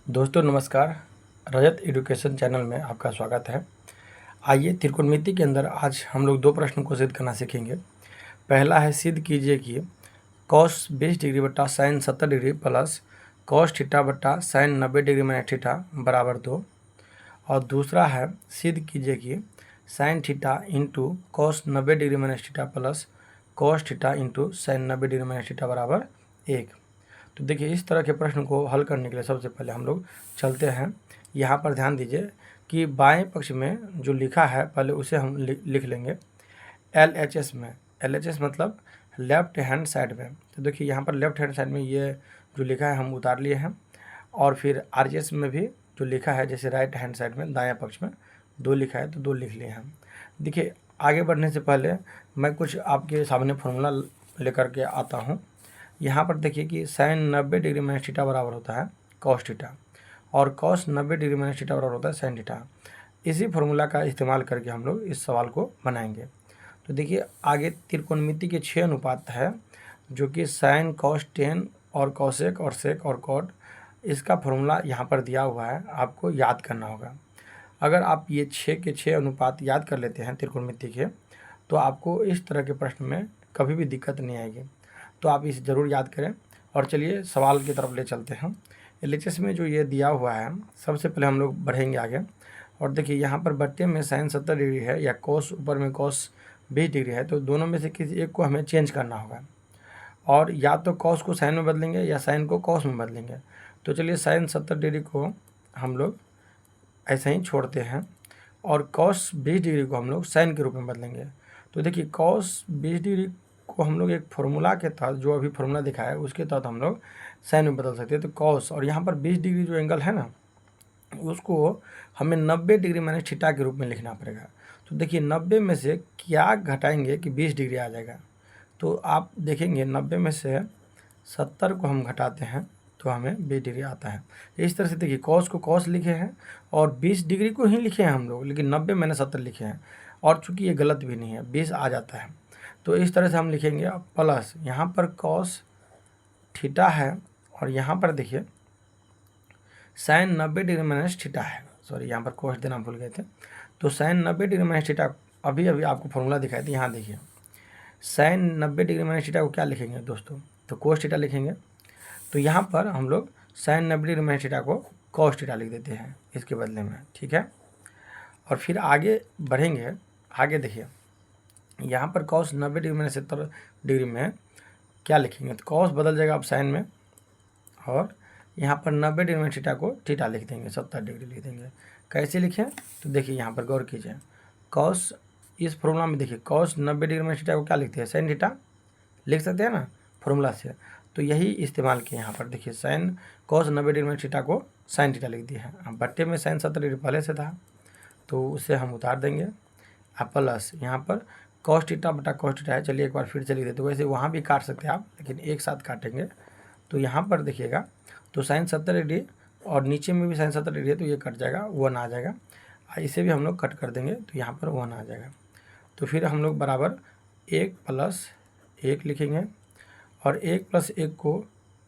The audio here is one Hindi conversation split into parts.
दोस्तों नमस्कार। रजत एजुकेशन चैनल में आपका स्वागत है। आइए त्रिकोणमिति के अंदर आज हम लोग दो प्रश्नों को सिद्ध करना सीखेंगे। पहला है, सिद्ध कीजिए कि कॉस 20 डिग्री बटा sine 70 degree plus cos theta बटा साइन 90 डिग्री माइनस थीटा बराबर 2। और दूसरा है, सिद्ध कीजिए कि sine theta into cos 90 degree minus theta plus cos theta into sine 90 degree minus theta बराबर 1। तो देखिए, इस तरह के प्रश्न को हल करने के लिए सबसे पहले हम लोग चलते हैं। यहाँ पर ध्यान दीजिए कि बाएं पक्ष में जो लिखा है पहले उसे हम लिख लेंगे LHS में। LHS मतलब लेफ्ट हैंड साइड में। तो देखिए यहाँ पर लेफ्ट हैंड साइड में ये जो लिखा है हम उतार लिए हैं। और फिर RHS में भी जो लिखा है, जैसे राइट हैंड साइड में दाएँ पक्ष में 2 लिखा है तो 2 लिख लिए हैं। देखिए, आगे बढ़ने से पहले मैं कुछ आपके सामने फॉर्मूला लेकर के आता हूँ। यहाँ पर देखिए कि साइन 90 डिग्री माइनस थीटा बराबर होता है कॉस थीटा और कॉस 90 डिग्री माइनस थीटा बराबर होता है साइन थीटा। इसी फॉर्मूला का इस्तेमाल करके हम लोग इस सवाल को बनाएंगे। तो देखिए, आगे त्रिकोणमिति के 6 अनुपात है, जो कि साइन कॉस 10 और कॉसेक और सेक और कॉट। इसका फॉर्मूला यहाँ पर दिया हुआ है, आपको याद करना होगा। अगर आप ये 6 के 6 अनुपात याद कर लेते हैं त्रिकोणमिति के, तो आपको इस तरह के प्रश्न में कभी भी दिक्कत नहीं आएगी। तो आप इसे ज़रूर याद करें। और चलिए सवाल की तरफ ले चलते हैं। LHS में जो ये दिया हुआ है, सबसे पहले हम लोग बढ़ेंगे आगे। और देखिए यहाँ पर बट्टे में साइन 70 डिग्री है या कॉस ऊपर में कॉस 20 डिग्री है, तो दोनों में से किसी एक को हमें चेंज करना होगा। और या तो कॉस को साइन में बदलेंगे या साइन को कॉस में बदलेंगे। तो चलिए साइन 70 डिग्री को हम लोग ऐसे ही छोड़ते हैं और कॉस 20 डिग्री को हम लोग साइन के रूप में बदलेंगे। तो देखिए, कॉस 20 डिग्री को हम लोग एक फॉर्मूला के तहत, जो अभी फॉर्मूला दिखाया है उसके तहत हम लोग साइन में बदल सकते हैं। तो कॉस और यहाँ पर 20 डिग्री जो एंगल है ना, उसको हमें 90 डिग्री माइनस थीटा के रूप में लिखना पड़ेगा। तो देखिए, 90 में से क्या घटाएंगे कि 20 डिग्री आ जाएगा। तो आप देखेंगे 90 में से 70 को हम घटाते हैं तो हमें 20 डिग्री आता है। इस तरह से देखिए, कॉस को कॉस लिखे हैं और 20 डिग्री को ही लिखे हैं हम लोग, लेकिन 90 मैंने 70 लिखे हैं। और चूंकि ये गलत भी नहीं है, 20 आ जाता है। तो इस तरह से हम लिखेंगे प्लस यहाँ पर कॉस थीटा है और यहाँ पर देखिए साइन 90 डिग्री माइनस थीटा है। सॉरी, यहाँ पर कॉस देना भूल गए थे। तो साइन 90 डिग्री माइनस थीटा अभी आपको फॉर्मूला दिखाई थे, यहाँ देखिए साइन 90 डिग्री माइनस थीटा को क्या लिखेंगे दोस्तों, तो कोस थीटा लिखेंगे। तो यहाँ पर हम लोग साइन 90 डिग्री माइनस थीटा को कॉस थीटा लिख देते हैं इसके बदले में, ठीक है। और फिर आगे बढ़ेंगे। आगे देखिए, यहाँ पर कॉस 90 डिग्री माइनस 70 डिग्री में क्या लिखेंगे, तो कॉस बदल जाएगा अब साइन में, और यहाँ पर 90 डिग्री में थीटा को थीटा लिख देंगे, 70 डिग्री लिख देंगे। कैसे लिखें, तो देखिए यहाँ पर गौर कीजिए, कॉस इस फॉर्मूला में देखिए कॉस 90 डिग्री में थीटा को क्या लिखते हैं, साइन थीटा लिख सकते हैं ना फॉर्मूला से। तो यही इस्तेमाल किए यहाँ पर। देखिए साइन कॉस 90 डिग्री में थीटा को साइन थीटा लिख दिया है। अब बट्टे में साइन 70 डिग्री पहले से था तो उसे हम उतार देंगे। अब प्लस यहाँ पर कॉस थीटा बटा कॉस थीटा है। चलिए एक बार फिर से लिख देते। वैसे वहाँ भी काट सकते हैं आप, लेकिन एक साथ काटेंगे। तो यहाँ पर देखिएगा, तो साइन 70 डिग्री और नीचे में भी साइन 70 डिग्री है, तो ये कट जाएगा, 1 आ जाएगा। इसे भी हम लोग कट कर देंगे तो यहाँ पर 1 आ जाएगा। तो फिर हम लोग बराबर 1 प्लस 1 लिखेंगे और 1 प्लस 1 को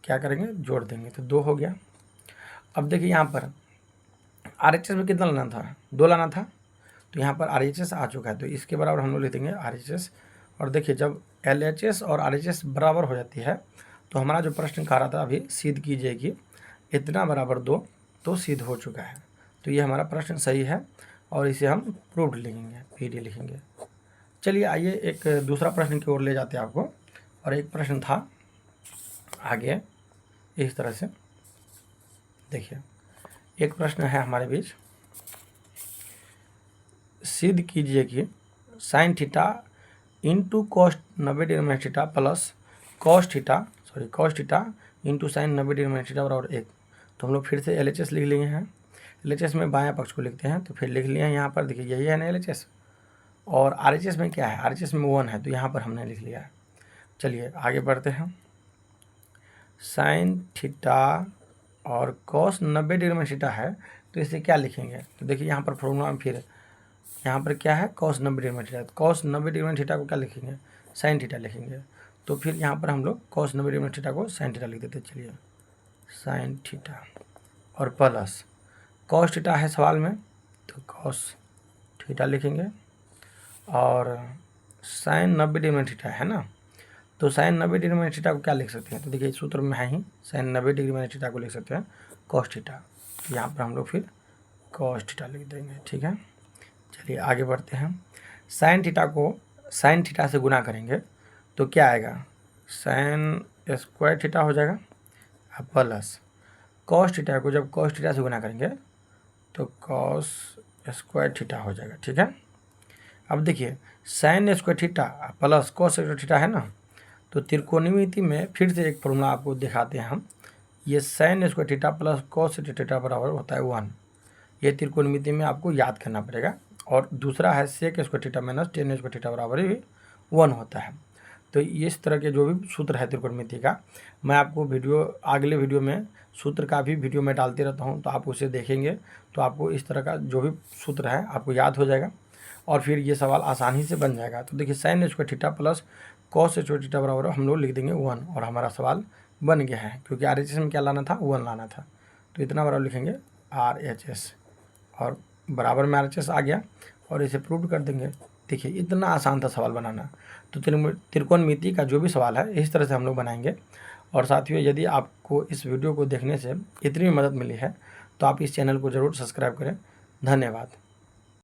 क्या करेंगे, जोड़ देंगे, तो 2 हो गया। अब देखिए यहाँ पर RHS में कितना लाना था, 2 लाना था, तो यहाँ पर RHS आ चुका है, तो इसके बराबर हम लोग लिख देंगे RHS। और देखिए, जब LHS और RHS बराबर हो जाती है तो हमारा जो प्रश्न कह रहा था अभी, सिद्ध कीजिए कि इतना बराबर 2, तो सिद्ध हो चुका है। तो ये हमारा प्रश्न सही है और इसे हम प्रूव्ड लिखेंगे, PD लिखेंगे। चलिए आइए एक दूसरा प्रश्न की ओर ले जाते हैं आपको। और एक प्रश्न था आगे इस तरह से, देखिए एक प्रश्न है हमारे बीच, सिद्ध कीजिए कि sine theta into cos 90 degree minus theta plus cos theta into sine 90 degree minus theta बराबर 1। तो हम लोग फिर से LHS लिख लिए हैं। LHS में बायां पक्ष को लिखते हैं, तो फिर लिख लिए हैं यहाँ पर। देखिए यही है ना LHS। और RHS में क्या है, RHS में 1 है, तो यहाँ पर हमने लिख लिया है। चलिए आगे बढ़ते हैं। साइन थीटा और कॉस 90 डिग्री में थीटा है, तो इसे क्या लिखेंगे, तो देखिए यहाँ पर फॉर्मूला में फिर यहाँ पर क्या है, कॉस 90 डिग्री में थीटा। तो कॉस 90 डिग्री में थीटा को क्या लिखेंगे, साइन थीटा लिखेंगे। तो फिर यहाँ पर हम लोग कॉस 90 डिग्री में थीटा को साइन थीटा लिख देते। चलिए साइन थीटा और प्लस कॉस थीटा है सवाल में, तो कॉस थीटा लिखेंगे, और साइन 90 डिग्री में थीटा है ना, तो साइन 90 डिग्री में थीटा को क्या लिख सकते हैं, तो देखिए सूत्र में है ही, साइन 90 डिग्री में थीटा को लिख सकते हैं कॉस थीटा। तो यहाँ पर हम लोग फिर कॉस थीटा लिख देंगे, ठीक है। चलिए आगे बढ़ते हैं। साइन थीटा को साइन थीटा से गुना करेंगे तो क्या आएगा, साइन स्क्वायर थीटा हो जाएगा, प्लस कॉस थीटा को जब कॉस थीटा से गुना करेंगे तो कॉस स्क्वायर थीटा हो जाएगा, ठीक है। अब देखिए sine square theta plus cos square theta है ना, तो त्रिकोणमिति में फिर से एक फॉर्मूला आपको दिखाते हैं हम। ये sine square theta plus cos theta बराबर होता है 1। ये त्रिकोणमिति में आपको याद करना पड़ेगा। और दूसरा है sec square theta minus tan square theta बराबर भी 1 होता है। तो इस तरह के जो भी सूत्र है त्रिकोणमिति का, मैं आपको अगले वीडियो में सूत्र का भी वीडियो में डालते रहता हूं, तो आप उसे देखेंगे तो आपको इस तरह का जो भी सूत्र है आपको याद हो जाएगा और फिर ये सवाल आसानी से बन जाएगा। तो देखिए sine square theta plus cos square theta बराबर हम लोग लिख देंगे 1 और हमारा सवाल बन गया है, क्योंकि RHS में क्या लाना था, 1 लाना था। तो इतना बराबर लिखेंगे RHS और बराबर में RHS आ गया और इसे प्रूव कर देंगे। देखिए इतना आसान था सवाल बनाना। तो त्रिकोणमिति का जो भी सवाल है इस तरह से हम लोग बनाएंगे। और साथियों, यदि आपको इस वीडियो को देखने से इतनी मदद मिली है तो आप इस चैनल को ज़रूर सब्सक्राइब करें। धन्यवाद।